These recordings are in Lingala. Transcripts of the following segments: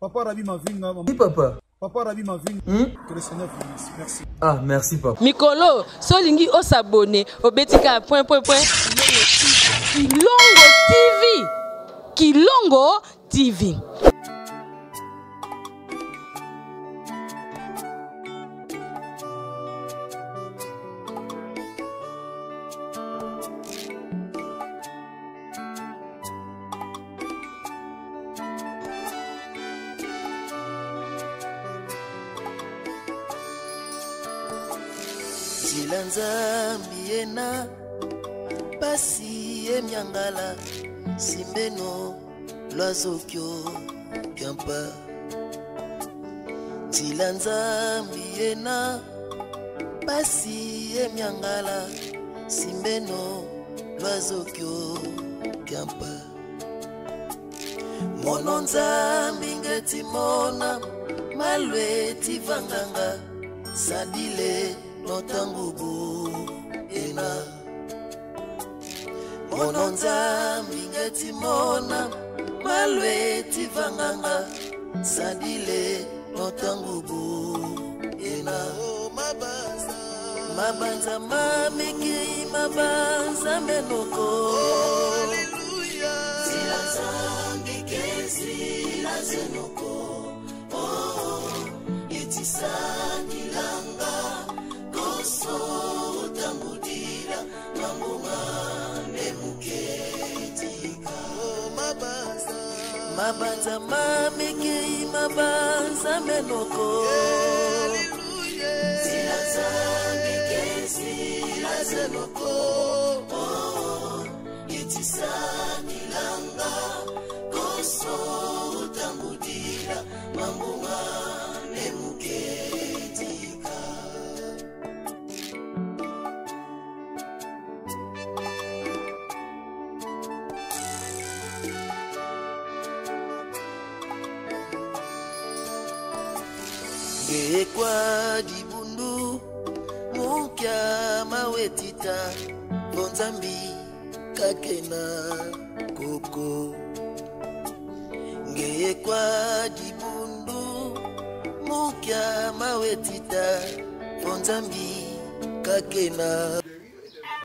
Papa Rabi Mavinga. Oui, papa. Papa Rabi Mavinga. Que le Seigneur vous bénisse. Merci. Ah, merci, papa. Mikolo, solingi o s'abonner au betika point. Kilongo TV. Kilongo TV. Zilanza miena pasi emyangala simbeno lwazokyo kyampa Zilanza miena pasi emyangala simbeno lwazokyo kyampa Mononza mingeti mona malweti vanganga sadile notangubu ena Mononza mingeti mona malweti vanganga sadile notangubu ena Mabanza mamiki mabanza menoko Hallelujah Zilanza mikezi lazenoko Yetisani langa Koso utangudira Mamunga nemuketika Mabanza mamiki mabanza menoko Hallelujah Zilanza mikezi lazenoko Yetisani langa Koso utangudira Mamunga nemuketika Gekwa dibundu Mukia mawetita Bonzambi kakena koko Gekwa dibundu Mukia mawetita Bonzambi kakena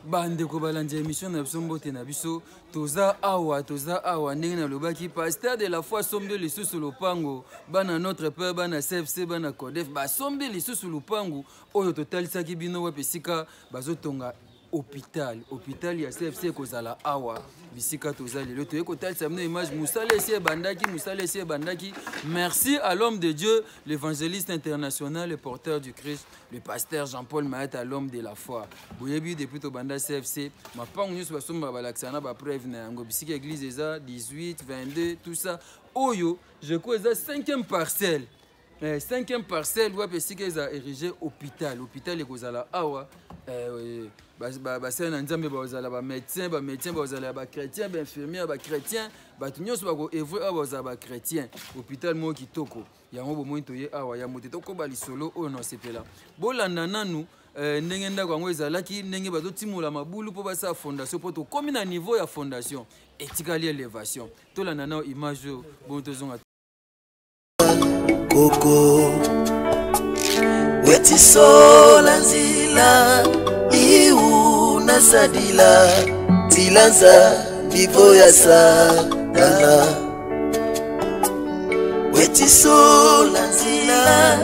Bande ko balandi émission na biso mbote na biso toza awa ndenge na lobaki pasteur de la foi sombe lisusu lopango bana notre père bana CFC bana Codef ba sombe lisusu lopango oyo totalisaki bino wepesika bazotonga hôpital ya CFC kozala awa bisika toza lelo toye kotalisa bino image musala esi bandaki merci à l'homme de Dieu l'évangéliste international le porteur du Christ le pasteur Jean-Paul Maeta l'homme de la foi boyebi depuis to banda CFC mapango nyuso basomba balaksana ba preuve na yango bisika église eza 18 22 tout ça oyo je crois eza 5e parcelle 5e parcelle wapesika eza érigé hôpital ekozala awa basala na nzambe bazala ba médecin bazala ba chrétien ba infirmière ba chrétien bato nyonso bako évrer awa bazala ba chrétien hôpital mo kitoko yango bomoi toye awa ya moto tokoba lisolo oyo na sepela bolanda nanu ndenge ndako yango ezalaki ndenge bazotimola mabulu mpo basala fondation mpo tokomi na niveau ya fondation etikali élévation tolanda nao image oyo bomo tozonga Koko Wetisola nzila Iu nasadila Tilanza Vivo ya satana Wetisola nzila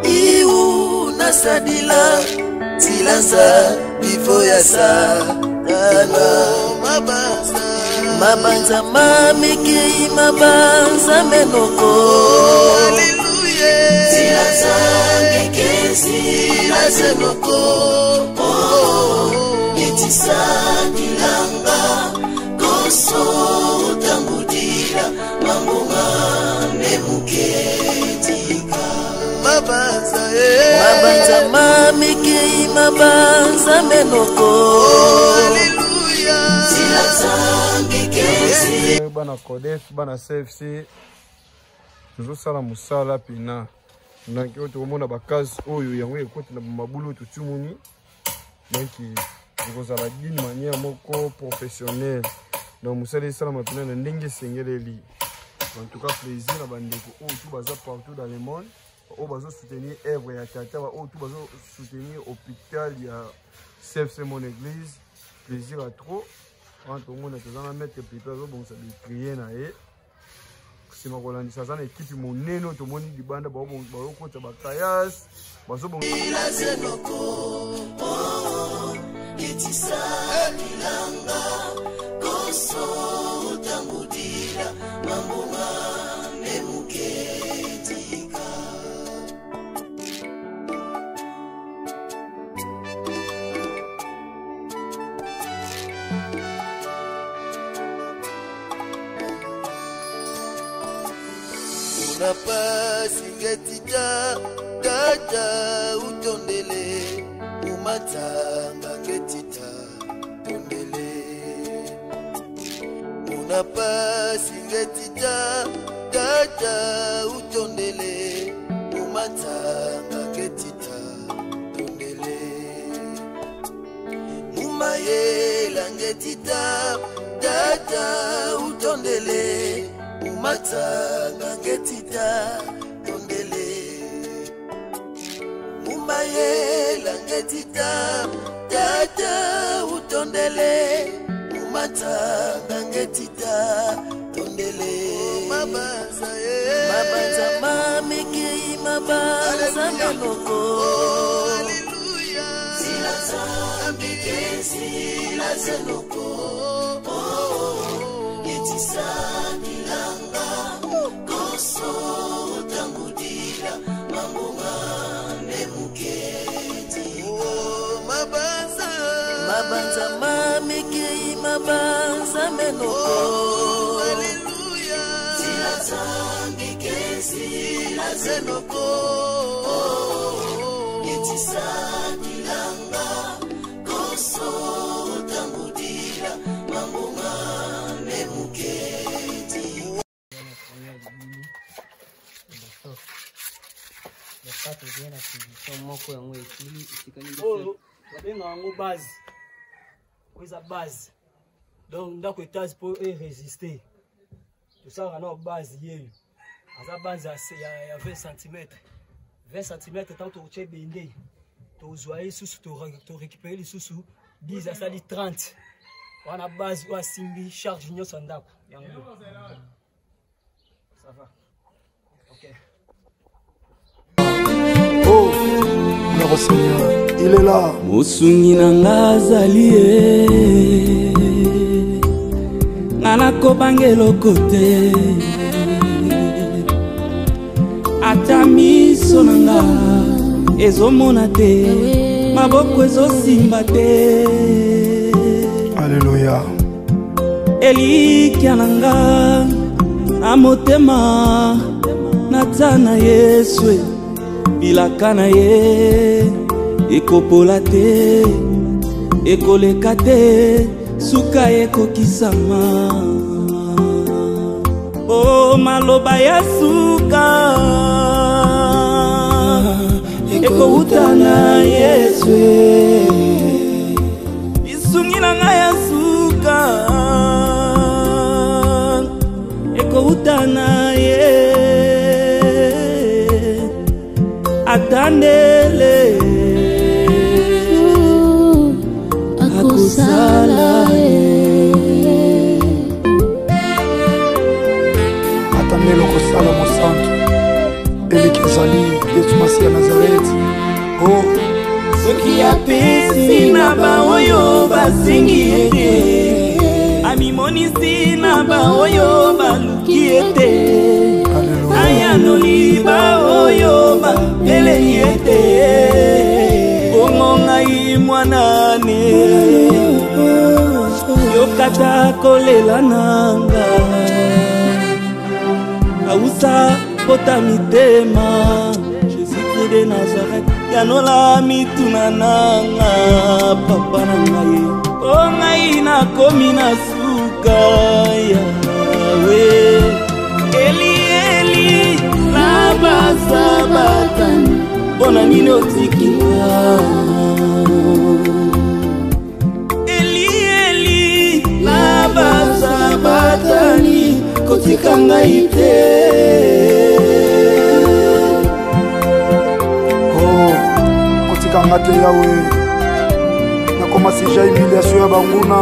Iu nasadila Tilanza Vivo ya satana Mabanza mamiki mabanza menoko Zilanza ngekezi lazenoko Yetisani langa Koso utangudira Mamunga nemuketika Mabanza mamiki mabanza menoko Zilanza ngekezi Bana Codef bana CFC tozosala mosala pena ndaki oyo tokomona bakazi oyo yango ekoti na mabulu totimuni donc ekozala d'une manière moko professionnelle donc mosala esalama pena na ndenge esengeleli En tout cas, plaisir à Bandeko. Tout baza partout dans le monde. On va soutenir œuvre et Tata. On va soutenir l'hôpital. Il y a CFC mon église. Plaisir à trop. Quand tout le monde est en train de mettre les pépés, bon, ça va crier. C'est ma Rolandi. Ça, c'est l'équipe mon néno. Tout le monde dit bande. Bon, côté Bakayas. Bon, bon. Unapa singetita dada utondele umatanga ketita tondele Unapa singetita dada utondele umatanga ketita tondele Mumayela ngetita dada utondele Umatanga ngetita tondele Mumayela ngetita dada utondele Umatanga ngetita tondele Mabanza Mabanza mameke mabanza menoko Haleluya Silaza mbike silaza noko Yetisa kilanga koso utangudila mambunga nemuketi mabanza mabanza mameke mabanza menoko haleluya silaza mbike silaza noko yetisa kilanga koso utangudila mambunga base. Coisa base. Donc, dans le tas pour résister. Tout ça, on a une base. À la base, il y a 20 cm. 20 cm, tant que tu as bindé. Tu as récupéré les sous-sous. 10 à 30. On a base où Simbi charge une sondap. Ça va. Ok. Oh, le Seigneur, il est là. Musungi nanga zalie Nana kobangelo kote Atami sonanga ezomona te Maboko ezosimba te Alléluia. Elikia nanga amotema Natana Yeswe bilaka na ye ekopola te ekoleka te suka ekokisama o maloba ya suka ekouta na Yeswe lisungi na ngai ya suka ekouta na ye atandele akusala atandele akusala mosantu elikezali Yesu Masiya Nazareti. Oh, soki apesi na baoyo basingi ete amimonisi na baoyo baluki ete ayanoli baoyo baeleli ete bongo ngai mwanane yokata kolela nanga ausa pota mitema Jésus de Nazareth yanola mituna nanga papa na ngai o ngai nakomi na suka yawe Eli Eli laba sabatani bona nini otikinga Eli Eli laba sabatani kotika ngai te. Oh, kotika nga te Yawe. Nakoma sija humiliation ya banguna.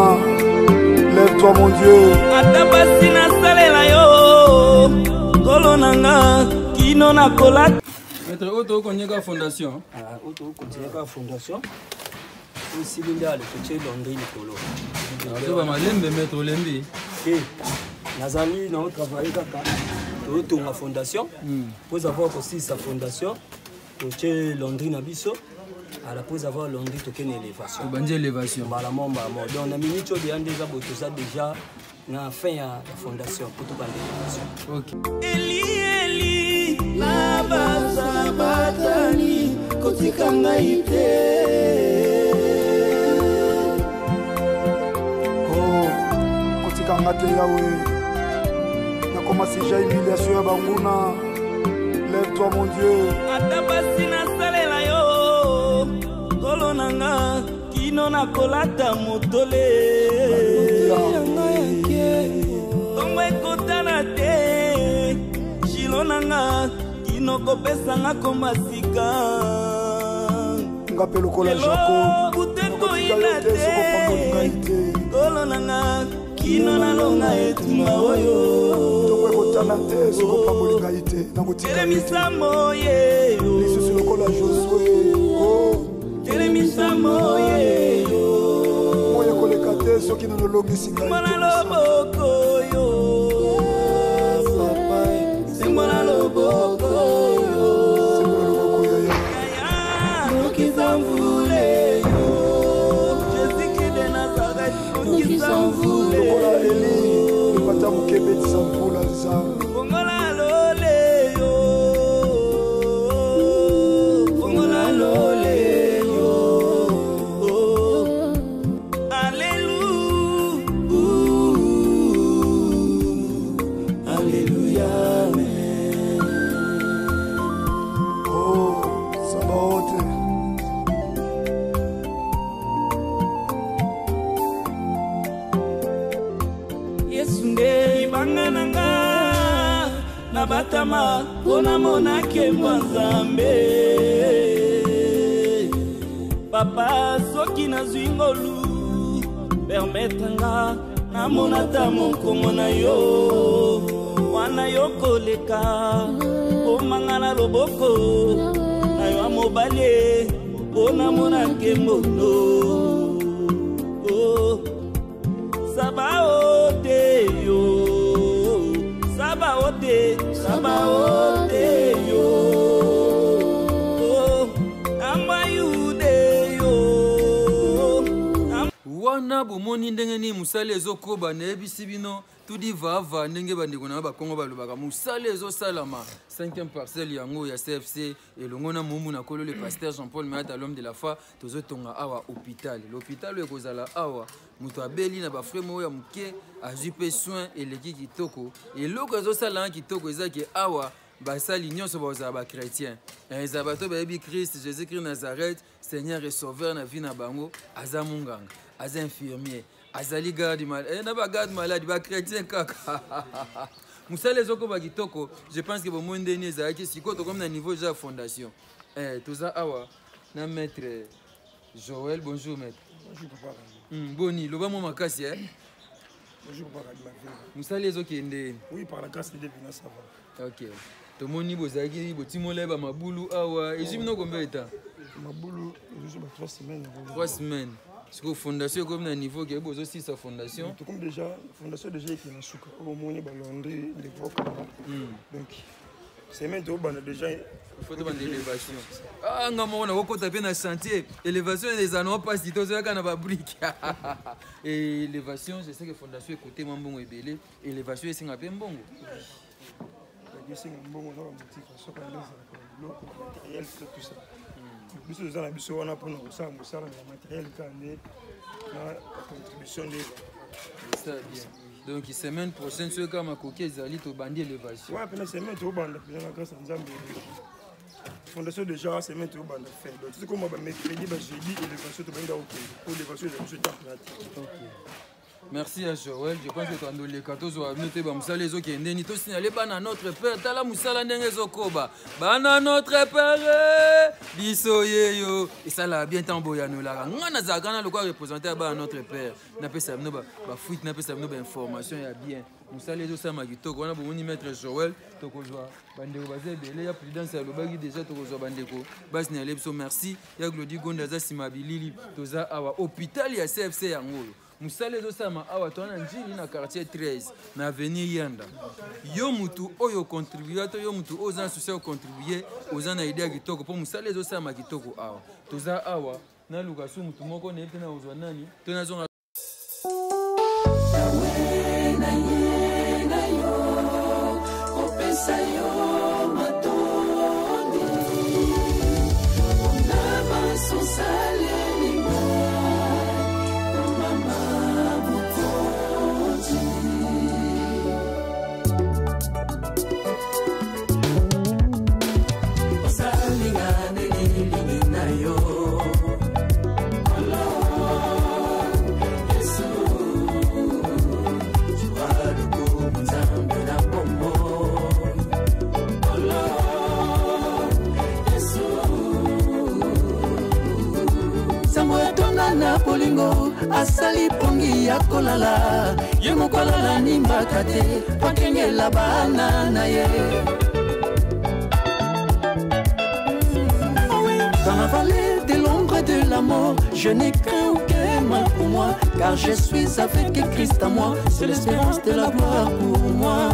Lève-toi mon Dieu. Ata basi nasalela yo kolo nanga kino nakola. Maître Oto Konyeka Fondation. Oto Konyeka Fondation. Aussi linda le petit Londres Nicolo. Tu vas malembe Maître Lembi. Et Nazali na travailler kaka. Oto nga Fondation. Pour avoir aussi sa fondation. Petit Londres na biso. Après avoir Londres token élévation. Bandi élévation. Voilà mon maman. Donc on a mis tout bien déjà botoza déjà na fin ya fondation pour tout bandi élévation. OK. Eli Eli la basa batani kotika ngai te. Oh, kotika nga te Yawe. Nakoma sija humiliation ya banguna. Lève-toi mon Dieu. Ata basi nasalela yo kolo nanga kino nakolata motole. Tongo ekotana te shilo nanga kino kopesanga komasika. Ngape lokola Jacob. Buteko ina te kolo nanga kino nalonga etuma oyo. Tongo ekotana te soko pamboli ngai te. Telemisa moye yo. Lisusu lokola Josué. Oh. Telemisa moye yo. Moye koleka te soki nanolongisi ngai te. Mwana loboko yo. Sembola loboko yo. Sembola loboko yo. Yaya Nokisa mvule yo. Jésus de Nazareth Nokisa mvule yo. Lokola Eli epata mokebetisa mvula nzambe. Fongola lole yo. Fongola lole yo. Alléluia. Alléluia. Oh, Sabaoth. Yesu nde ibanga nanga na batama pona monake mwa Nzambe. Papa soki nazwi ngolu permettre nga namona ta monkongo na yo wana yo koleka omanga na loboko na yo mobali pona monake mono. Sabaote yo, Sabaote, Sabaote yo, Amayude yo. Wana bomoni ndenge ni musale ezokoba na ebisi bino tudi vava ndenge bandeko na bakongo balobaka musale ezosalama 5e parcelle yango ya CFC elongo na mumu na kolo le pasteur Jean-Paul Mayata l'homme de la foi tozotonga awa hôpital l'hôpital ekozala awa muto abeli na bafrère mo ya muke azwi pe soin eleki kitoko eloko ezosala kitoko ezaki awa basali nyonso bazala ba chrétien eza bato bayebi Christ Jésus-Christ Nazareth Seigneur et Sauveur na vie na bango aza munganga aza infirmier azali garde malade na ba garde malade ba chrétien kaka musale zoko ba kitoko je pense que bomoi ndeni ezalaki siko to comme na niveau de fondation toza awa na maître Joël. Bonjour maître. Bonjour papa. Boni loba mo makasi Bonjour papa de ma vie. musale ezokende. Oui, par la grâce de Dieu ça va. OK. Tomoni bozaki botimole ba mabulu awa ezimino combien de temps? Mabulu je suis 3 semaines. 3 semaines. Parce que fondation comme un niveau qui est beau aussi sa fondation. Comme déjà fondation déjà qui est souka au moni balondé les vocal. Donc c'est maintenant déjà il faut demander l'élévation. Ah ngamo na ko taper na chantier, élévation des anneaux pas si to ça na ba brique. Et élévation, je sais que fondation côté mbongo ebelé, élévation c'est ngapé mbongo. La c'est mbongo na boutique so ka leza ko loko matériel tout ça. Biso za na biso wana pour nous ça na matériel kané na contribution de ça bien. Donc semaine prochaine ce comme coquet zali to bandi élévation. Ouais, pendant semaine to banda pendant grâce à Nzambe. Fondation déjà semaine to banda fait. Donc c'est comme mercredi jeudi élévation to banda OK. Pour l'élévation de ce temps là. OK. Merci à Joël. Je pense que tu as donné les 14 ans. Nous sommes les autres qui ont signalé notre père. Tu as la moussala n'engezokoba. Bana notre père. Bisoyeyo. Et ça l'a bien tamboyé nous là. On a zagana le quoi représenter à notre père. N'a pas ça nous ba fuite, n'a pas ça nous ba information ya bien. Moussala les autres ça magitoko. On a besoin de mettre Joël. Toko joie. Bandeko bazé belé ya présidence ya lobaki déjà toko joie bandeko. Bas ni alepso merci. Ya Glody Gonda za simabilili. Toza awa hôpital ya CFC ya ngolo. Musale zo sama awa tona njili na quartier 13 na avenue Yanda. Yo mutu oyo contribuer to yo mutu oza social contribuer oza na idea kitoko po musale zo sama kitoko awa. Toza awa na lukasu mutu moko na tena ozwa nani tena zo Polingo asali pongi ya kolala ye mokolala nimbaka te pakengela bana na ye dans la vallée de l'ombre de la mort je n'ai craint aucun mal pour moi car je suis avec Christ à moi c'est l'espérance de la gloire pour moi.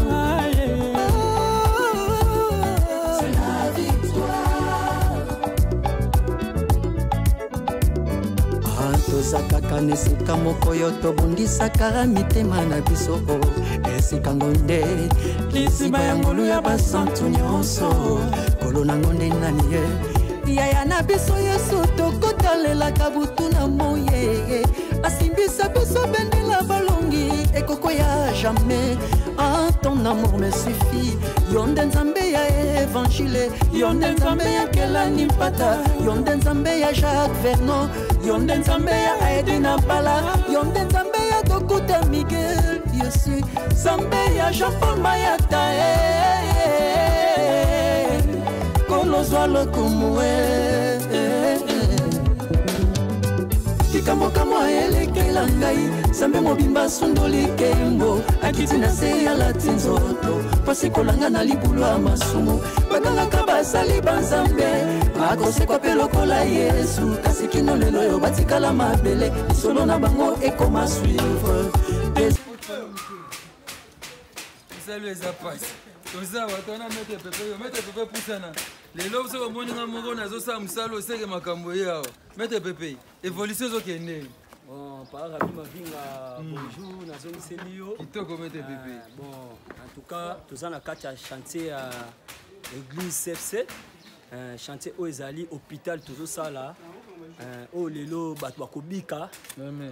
Tozakaka nesika moko yo tobundisaka mitema na biso esika ngonde liziba ya ngolu ya basantu nyonso kolo na ngonde nani ye yaya na biso yesu tokotalelaka butu na moye asimbisa biso bendela balongi ekoko ya jamais ah, ton amour me suffit yonde nzambe ya évangile yonde nzambe ya kelani mpata yonde nzambe ya Jacques Vernon yonde nzambe ya Edina Bala yonde nzambe ya Dokuta Miguel Yesu nzambe ya Jean-Paul Mayata kolozwa lokumue likambo kamwa elekela ngai nzambe mobimba sundoli kembo akiti na se ya lati nzoto pasi kolanga na libulu ya masumu bagangaka basali banzambe akosekwa mpe lokola yesu kasi kino lelo oyo batikala mabele lisolo na bango ekoma suivre. Salut les apas. Toza watona mete pepe pusana. Lelo so moninga moko nazo sa musalo seke makambo yao. Mete pepe. Évolution zo kende. Bon, par rapport à Vinga, bonjour, nazo miselio. Kitoko mete pepe. Bon, en tout cas, toza na kati ya chantier à l'église CFC. Chantier au ezali hôpital tozo sala. Oh lelo bato bakobika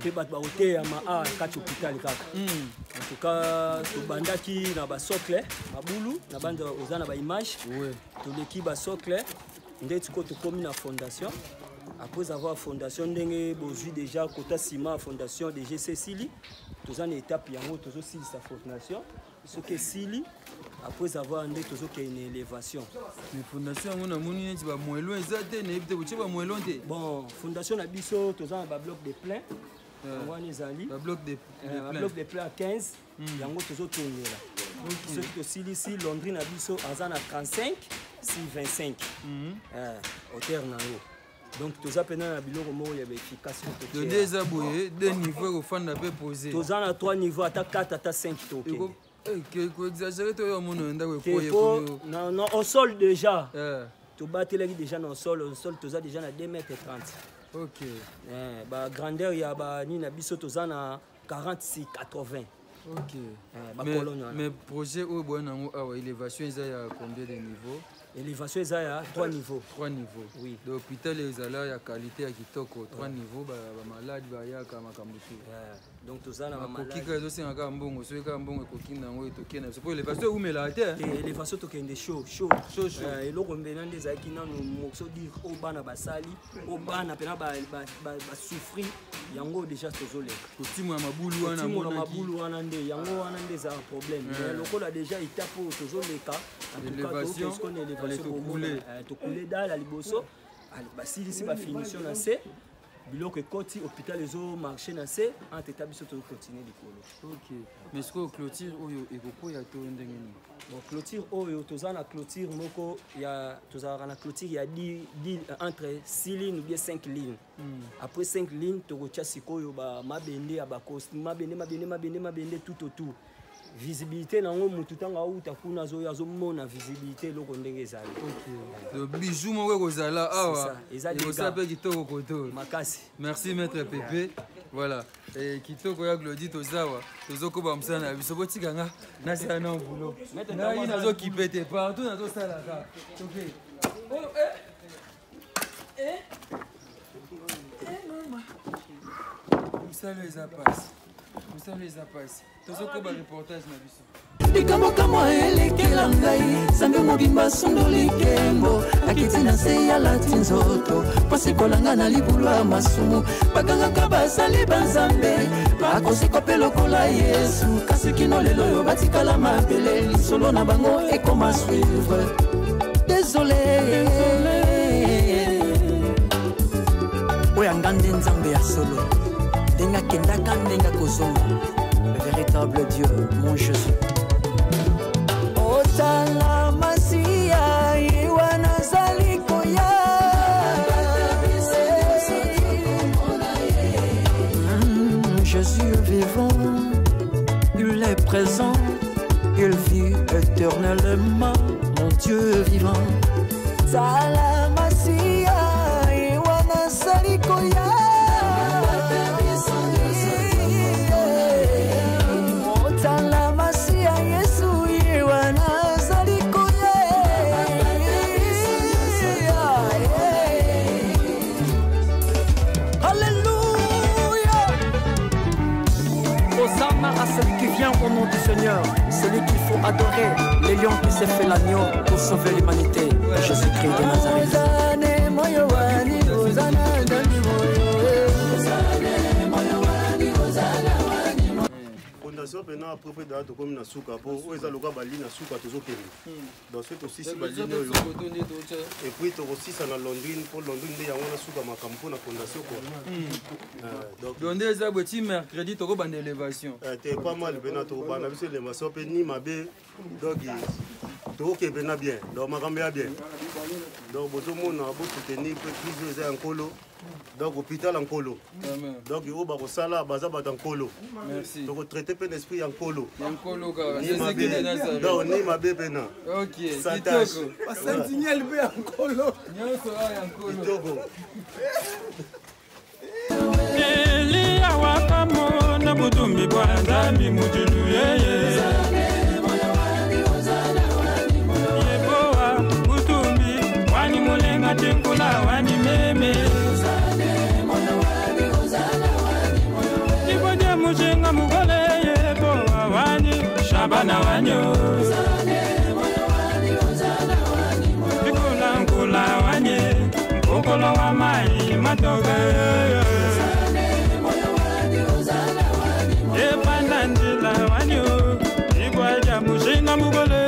pe bato bakoteya ma kati hôpital kaka. En tout cas tobandaki na basocle mabulu na banda oza na ba image toleki basocle nde tiko tokomi na fondation après avoir fondation ndenge bozwi déjà kota ciment fondation de GC Sili toza na étape yango tozo sili sa fondation ce que Sili après avoir ndé tozo ke une élévation mais fondation on a moni nti ba moelo ezate na ebite buche ba moelo nte bon fondation na biso toza na ba bloc de plein wani zali ba bloc de plein à 15 yango tozo tongela ce que Sili si Londres na biso azana 35 si 25 hauteur na yo. Donc tous à peine à biloko moko ya efficace de deux aboué deux niveaux au fond n'a pas posé tous à 3 niveaux à 4 à 5 to que exagérer toi mon nda non non au sol déjà tu battre déjà dans au sol tous à déjà na 2 mètres 30. OK ba grandeur ya ba ni na biso tous à 46 80. OK mais projet au bon nango élévation ça ya combien de niveaux? Élévation il y a 3 niveaux. 3 niveaux. Oui. L'hôpital il y a qualité à kitoko 3 niveaux ba malade ba ya kama kambutu. donc tozana mamalaki ezosengaka mbongo soki kaka mbongo ekoki nango etoke na biso po élévation eumela te élévation tokende chaud eloko mbena nde ezalaki nano moso dire oyo bana basali oyo bana mpena basouffrir yango déjà tozoleka kotimola mabulu wana nde yango wana nde ezala problème mais lokola déjà étape oyo tozoleka tokule dala liboso basilisi bafinition na se biloko ekoti hôpital ezomarché na se entre état biso tozocontinue likolo. Mais sikoyo clôture oyo ekokoya to ndenge nini? Bon, clôture oyo toza na clôture moko tozalaka na clôture ya entre 6 lignes ou bien 5 lignes. Après 5 lignes tokotia sikoyo mabende ya bakosti mabende tout autour. Visibilité nango mutu tanga uta kuna azomona visibilité loko ndenge ezali. Le bijou moko kozala awa ezali pe kitoko koto makasi. Merci maître Pépé. Voilà. Et kitoko ya Glody tozawa tozokoba msana na biso botikanga na sala na boulot. Na ina zo kipete partout na zo sala ka. OK. Oh mama. Msala les apas. Tozokoba reportage na biso. Likambo elekela ngai sange mobimba sondo likembo akiti na se ya lati nzoto pasikolanga na libulu ya masumu bagangaka basali banzambe bakosikope lokola Yesu kasi kino lelo oyo batikala mabele lisolo na bango ekoma suivre. Désolé oyo angande nzambe ya solo ndenga kendaka ndenga kozonga le véritable Dieu mon Jésus. Otala Masia iwana salikoya Jésus vivant, il est présent, il vit éternellement, mon Dieu vivant. Otala Masia iwana salikoya celui qui vient au nom du Seigneur, celui qu'il faut adorer, les lions qui s'est fait l'agneau pour sauver l'humanité, Jésus-Christ de Nazareth. fondation pena propre da to comme na suka po o eza loka bali na suka to zokende donc c'est aussi si bali no et puis to aussi ça na Londres pour Londres nde yango na suka makampo na fondation ko donc déjà petit mercredi to ko bande élévation t'es pas mal pena to bana biso le maso pe ni mabe donc to ke pena bien donc makambe ya bien donc bozo mona bo soutenir prise eza nkolo donc hôpital en colo donc il va sala baza bat en colo merci donc traiter peu d'esprit en colo donc ni ma bébé na OK kitoko sentinelle be en colo nyoso en colo kitoko eli awakamo na butumbi bwanza mimujulu yeye yeboa butumbi wani mulenga tenkula wani meme Mushinga mugole yebo awani shabana wanyo Nikula nkula wanye Mkokolo wa mai matoge Epanda ndila wanyo Igwaja mushinga mugole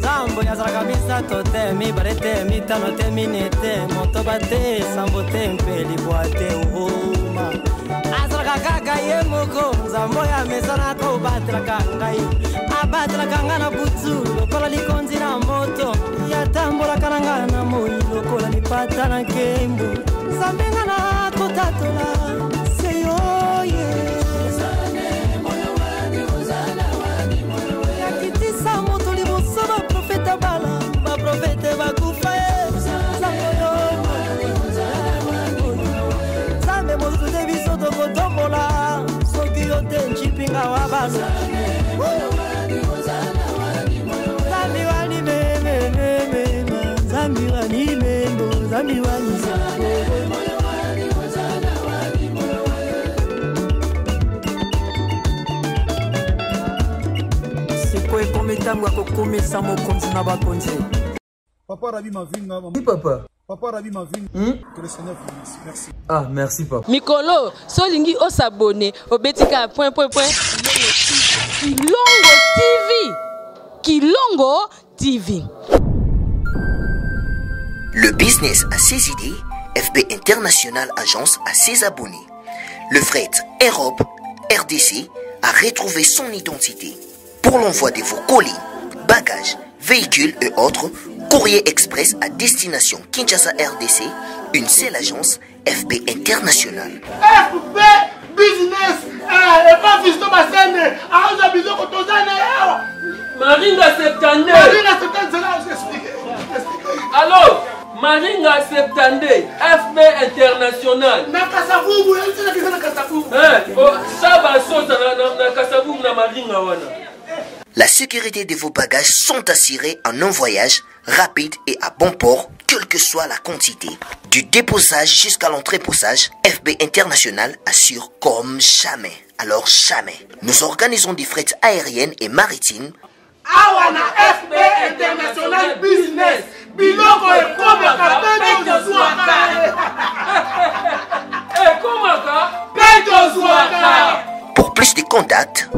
Zambo yazara kabisa tote mi barete mi tano te minete moto bate sambo te mpeli boate uhuma azara kaka ye moko zambo ya mesana to batra kangai abatra kangana butu lokola likonzi na moto ya tambola kananga na moyo lokola nipata na kembo zambenga na kotatola seyo ye bala ba profete ba kufa zambo yo zambe mo sikoyo ekomitango ya kokomisa mokonzi na bakonzi. Papa Rabi Mavinga. Oui, papa. Papa Rabi Mavinga. Que le Seigneur vous bénisse. Merci. Ah, merci, papa. Mikolo, solingi o s'abonner au Betika Kilongo TV. Kilongo TV. Le business a ses idées, FB International Agence a ses abonnés. Le fret Europe, RDC, a retrouvé son identité. Pour l'envoi de vos colis, bagages, véhicules et autres, Courrier Express à destination Kinshasa RDC, une seule agence, FB International. FB Business, et pas Fisto Bassene, Aouza Bizoko Tozane, Maringa 72. Maringa 72, c'est expliqué. Alors, Maringa 72, FB International. Nakasavubu, il y a Nakasavubu. Ça va sauter na Nakasavubu na Maringa wana. La sécurité de vos bagages sont assurées en un voyage rapide et à bon port, quelle que soit la quantité. Du déposage jusqu'à l'entreposage, FB International assure comme jamais. Alors jamais. Nous organisons des frettes aériennes et maritimes. Awana FB International Business. Biloko et Komaka, Peto Zouaka. Pour plus de contacts,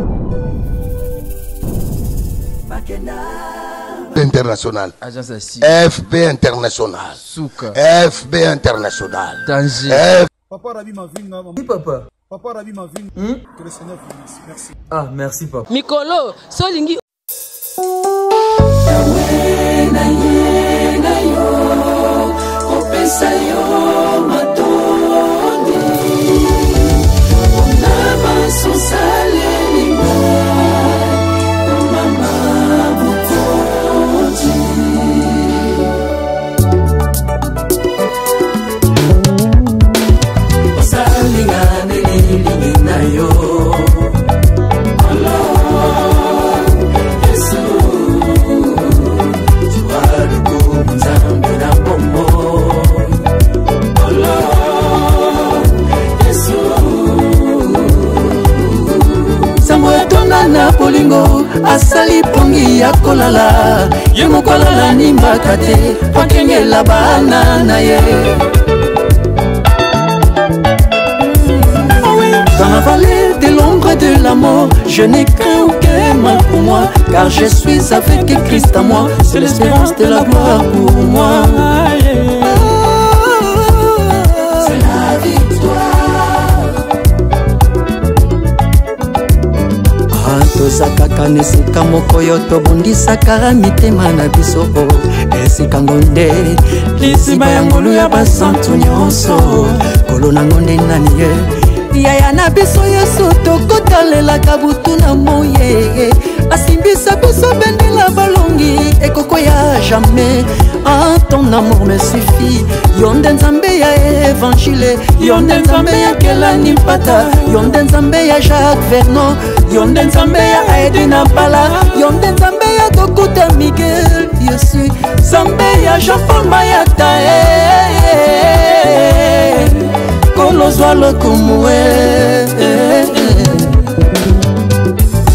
International. FB International. Souka. FB International. Danger. Papa Rabi Mavinga. Oui, papa. Papa Rabi Mavinga. Que le Seigneur vous bénisse. Merci. Ah, merci, papa. Mikolo, solingi. na polingo asali pongi ya kolala ye mokolala nimbaka te pakengela bana na ye. Dans la vallée de l'ombre de la mort, je n'ai qu'un aucun mal pour moi, car je suis avec Christ à moi, c'est l'espérance de la gloire pour moi. C'est la victoire. Tozakaka nesika moko yo tobundisaka mitema na biso esika ngonde lisiba ya ngolu ya basantu nyonso kolo na ngonde nani ye yaya na biso yesu tokotalelaka butu na moye asimbisa biso bendela balongi ekoko ya jamais. Ah, ton amour me suffit. Yonde nzambe ya évangile, yonde nzambe ya Kelani Mpata, yonde nzambe ya Jacques Vernon, yonde nzambe ya Edina Pala, yonde nzambe ya Dokuta Miguel, Yesu nzambe ya Jean-Paul Mayata, kolozwa lokumwe.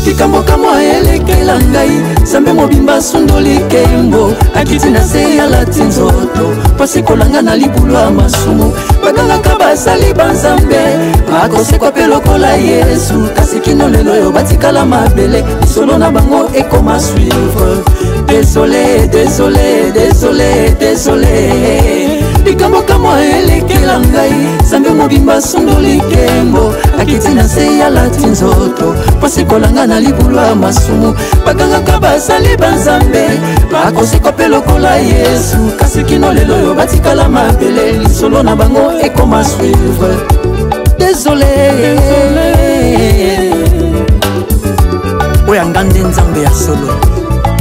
Kikambo kamo elekela ngai sambe mobimba sundoli kembo akiti na se ya lati nzoto pasi kolanga na libulu ya masumu bagangaka basali banzambe akosekwa pe lokola Yesu kasi kino lelo yo batikala mabele solo na bango ekoma suivre. Désolé, désolé, désolé, désolé. Likambo kamo elekela ngai sambe mobimba sundoli kembo akiti na se ya lati nzoto pasi kolanga na libulu ya masumu bagangaka basali banzambe bakosekwa pe lokola Yesu kasi kino lelo yo batikala mabele lisolo na bango ekoma suivre. Désolé, oyo ngande nzambe ya solo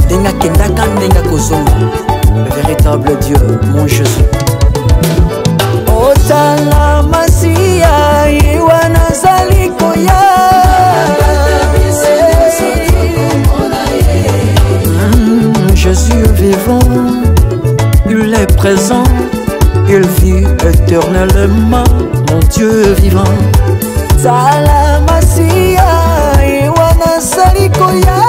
ndenga kendaka ndenga kozonga le véritable Dieu mon Jésus. Otala masia iwana salikoya Jésus vivant, il est présent, il qu'il vit éternellement, mon Dieu vivant. Salamasia, Iwana Salikoya.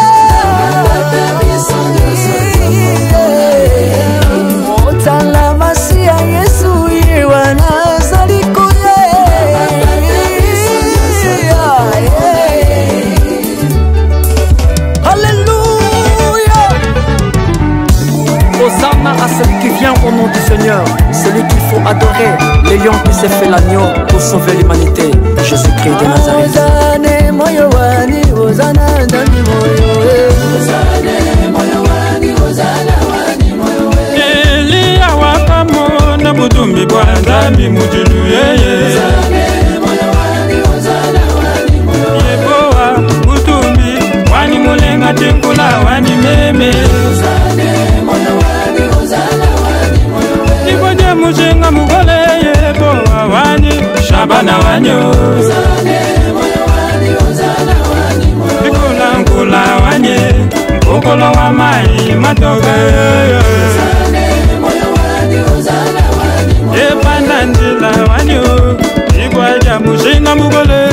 Salamasia, Yesu, Iwana Salikoya. Hosanna à celui qui vient au nom du Seigneur, celui qu'il faut adorer, le lion qui s'est fait l'agneau pour sauver l'humanité, Jésus-Christ de Nazareth. Elia wakamo na butumbi bwanda mimujulu yeye Yeboa butumbi wani mulenga tenkula wani meme Iboje mushenga mugole yeboa wani shabana wanyo Ikula nkula wanye Ukolo wa mai matoga Epanda ndila wanyo Igwaja mushinga mugole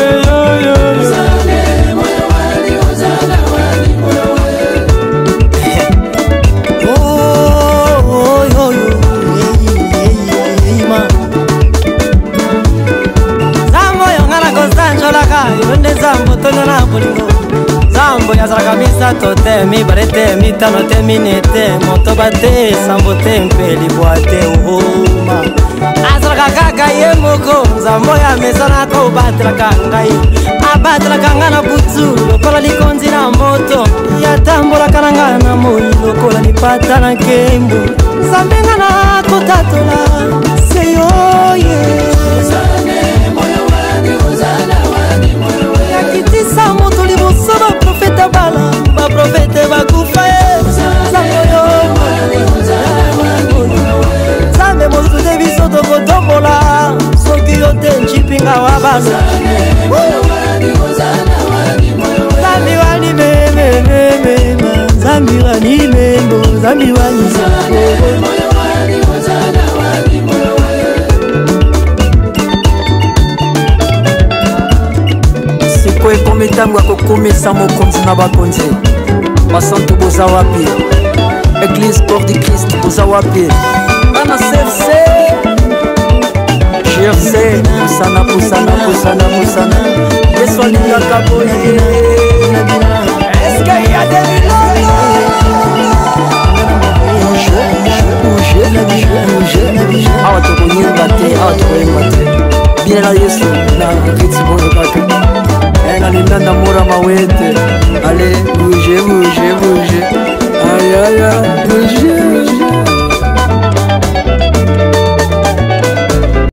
Zambo yongana kosanjolaka Yonde zambo tono na bolingo Zambo yazalaka misato te, mibale te, mitano te, mine te, motoba te, sambo te, mpe libwa te, uhuma azalaka kaka ye moko, nzambo ya mesana kobatelaka ngai abatelaka nga na butu, lokola likonzi na moto yatambolaka na nga na moi, lokola lipata na nkembo nzambe nga na kotatola seyoye yakitisa moto liboso baprofete bala baprofete bakufa nzambe mosude biso tokotombola soki yo te ncipinga wa bana nzambi wani mememema nzambi wani membo nzambi wani sikoyo ekomi ntango ya kokomisa mokonzi na bakonzi basantu boza wapi église corps du Christ boza wapi bana CFC GFC pusana yesu alingaka boye eske ya demilolo awa tokoyemba te biela yesu na kiti boyo kaka na lindanda mora mawete